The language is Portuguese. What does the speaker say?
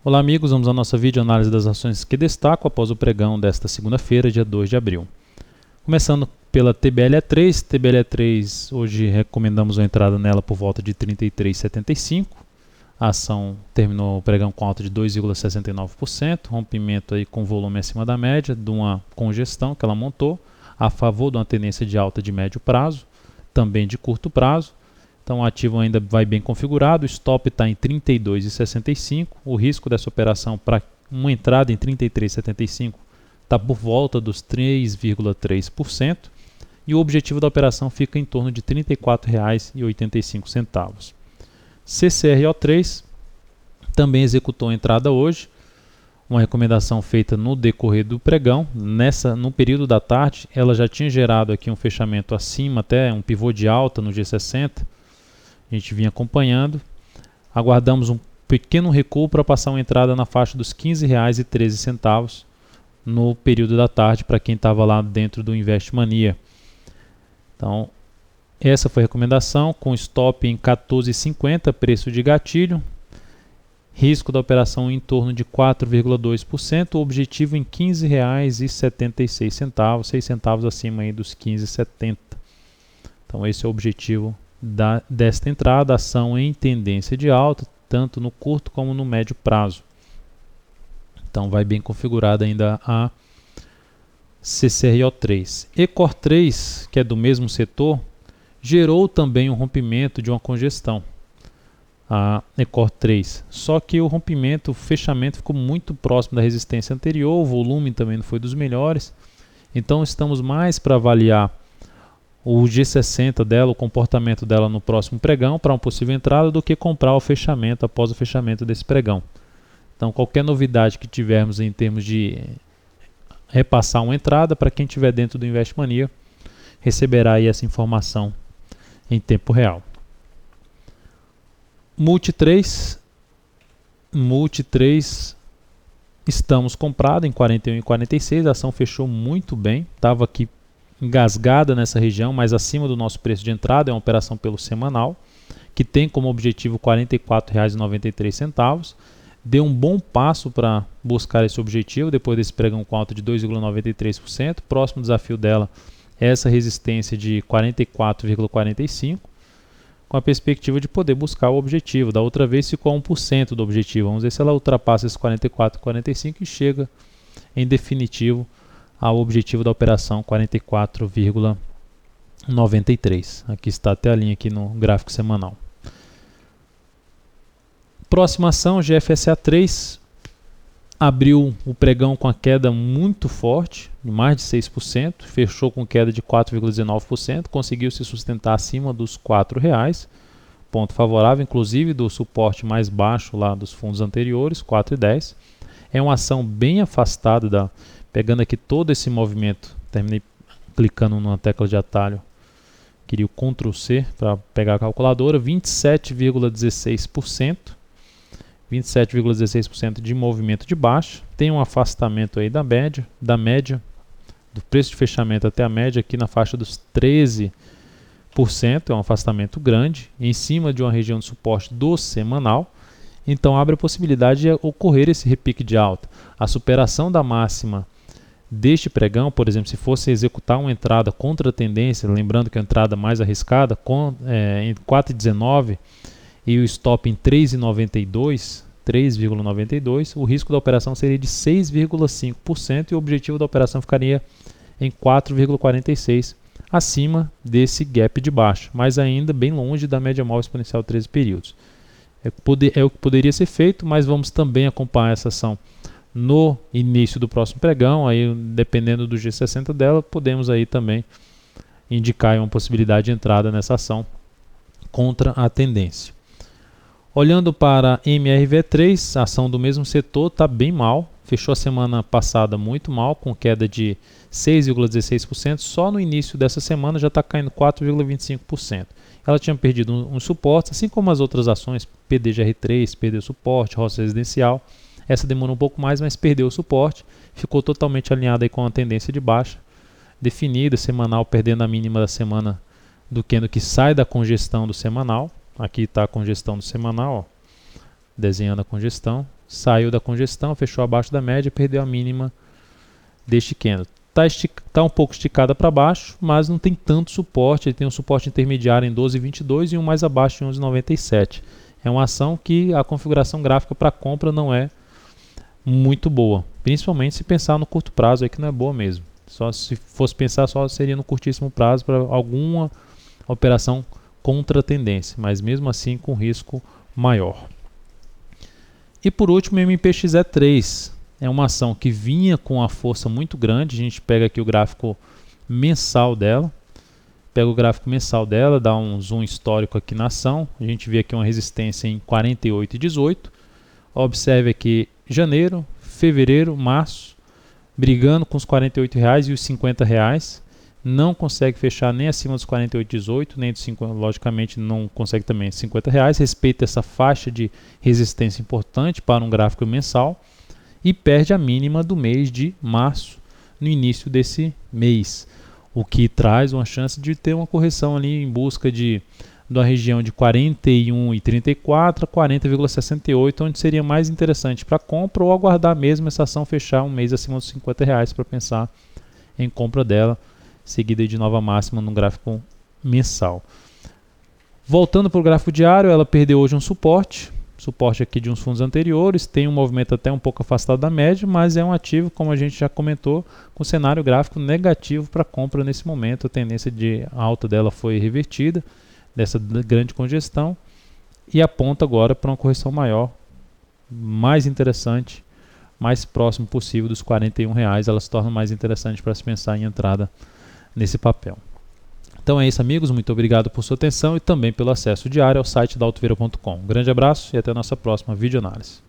Olá amigos, vamos à nossa videoanálise das ações que destaco após o pregão desta segunda-feira, dia 2 de abril. Começando pela TBLE3, TBLE3 hoje recomendamos uma entrada nela por volta de 33,75. A ação terminou o pregão com alta de 2,69%, rompimento aí com volume acima da média, de uma congestão que ela montou, a favor de uma tendência de alta de médio prazo, também de curto prazo. Então o ativo ainda vai bem configurado, o stop está em 32,65, o risco dessa operação para uma entrada em 33,75 está por volta dos 3,3% e o objetivo da operação fica em torno de R$ 34,85. CCRO3 também executou a entrada hoje, uma recomendação feita no decorrer do pregão. No período da tarde, ela já tinha gerado aqui um fechamento acima, até um pivô de alta no G60. A gente vinha acompanhando, aguardamos um pequeno recuo para passar uma entrada na faixa dos R$ 15,13 no período da tarde para quem estava lá dentro do Invest Mania. Então, essa foi a recomendação, com stop em 14,50, preço de gatilho, risco da operação em torno de 4,2%, objetivo em R$ 15,76, 6 centavos acima aí dos 15,70. Então esse é o objetivo desta entrada, ação em tendência de alta, tanto no curto como no médio prazo. Então vai bem configurada ainda a CCRO3. Ecor3, que é do mesmo setor, gerou também um rompimento de uma congestão, a Ecor3. Só que o rompimento, o fechamento ficou muito próximo da resistência anterior, o volume também não foi dos melhores. Então estamos mais para avaliar o G60 dela, o comportamento dela no próximo pregão para uma possível entrada do que comprar o fechamento após o fechamento desse pregão. Então qualquer novidade que tivermos em termos de repassar uma entrada, para quem estiver dentro do Invest Mania, receberá aí essa informação em tempo real. Multi3, estamos comprado em 41,46, a ação fechou muito bem, estava aqui engasgada nessa região, mas acima do nosso preço de entrada. É uma operação pelo semanal, que tem como objetivo R$ 44,93. Deu um bom passo para buscar esse objetivo, depois desse pregão com alta de 2,93%. Próximo desafio dela é essa resistência de 44,45%, com a perspectiva de poder buscar o objetivo. Da outra vez ficou a 1% do objetivo. Vamos ver se ela ultrapassa esse 44,45 e chega em definitivo ao objetivo da operação 44,93. Aqui está até a linha aqui no gráfico semanal. Próxima ação, GFSA3, abriu o pregão com a queda muito forte, de mais de 6%, fechou com queda de 4,19%, conseguiu se sustentar acima dos R$ 4,00, ponto favorável, inclusive do suporte mais baixo lá dos fundos anteriores, 4,10. É uma ação bem afastada pegando aqui todo esse movimento, terminei clicando numa tecla de atalho, queria o Ctrl C para pegar a calculadora, 27,16%, 27,16% de movimento de baixa, tem um afastamento aí da média, do preço de fechamento até a média aqui na faixa dos 13%, é um afastamento grande, em cima de uma região de suporte do semanal. Então abre a possibilidade de ocorrer esse repique de alta. A superação da máxima deste pregão, por exemplo, se fosse executar uma entrada contra a tendência, lembrando que a entrada mais arriscada em 4,19 e o stop em 3,92, o risco da operação seria de 6,5% e o objetivo da operação ficaria em 4,46, acima desse gap de baixa, mas ainda bem longe da média móvel exponencial 13 períodos. É o que poderia ser feito, mas vamos também acompanhar essa ação no início do próximo pregão. Aí, dependendo do G60 dela, podemos aí também indicar uma possibilidade de entrada nessa ação contra a tendência. Olhando para MRV3, a ação do mesmo setor está bem mal, fechou a semana passada muito mal, com queda de 6,16%, só no início dessa semana já está caindo 4,25%. Ela tinha perdido um suporte, assim como as outras ações, PDGR3, perdeu suporte, roça residencial. Essa demorou um pouco mais, mas perdeu o suporte, ficou totalmente alinhada aí com a tendência de baixa, definida, semanal perdendo a mínima da semana do que sai da congestão do semanal. Aqui está a congestão do semanal, ó. desenhando a congestão, saiu da congestão, fechou abaixo da média, perdeu a mínima deste candle. Está um pouco esticada para baixo, mas não tem tanto suporte. Ele tem um suporte intermediário em 12,22 e um mais abaixo em 11,97. É uma ação que a configuração gráfica para compra não é muito boa, principalmente se pensar no curto prazo, aí que não é boa mesmo. Só se fosse pensar, só seria no curtíssimo prazo para alguma operação contra a tendência, mas mesmo assim com risco maior. E por último, MPXE3 é uma ação que vinha com uma força muito grande. A gente pega aqui o gráfico mensal dela, dá um zoom histórico aqui na ação. A gente vê aqui uma resistência em 48,18. Observe aqui janeiro, fevereiro, março, brigando com os R$48 e os R$50. Não consegue fechar nem acima dos 48,18, nem dos 50, logicamente não consegue também R$50. Respeita essa faixa de resistência importante para um gráfico mensal e perde a mínima do mês de março no início desse mês, o que traz uma chance de ter uma correção ali em busca de uma região de 41,34 a 40,68, onde seria mais interessante para compra ou aguardar mesmo essa ação fechar um mês acima dos R$50 para pensar em compra dela, seguida de nova máxima no gráfico mensal. Voltando para o gráfico diário, ela perdeu hoje um suporte aqui de uns fundos anteriores, tem um movimento até um pouco afastado da média, mas é um ativo, como a gente já comentou, com cenário gráfico negativo para compra nesse momento. A tendência de alta dela foi revertida, dessa grande congestão, e aponta agora para uma correção maior, mais interessante, mais próximo possível dos R$41. Ela se torna mais interessante para se pensar em entrada nesse papel. Então é isso, amigos, muito obrigado por sua atenção e também pelo acesso diário ao site da Altovera.com. Um grande abraço e até a nossa próxima videoanálise.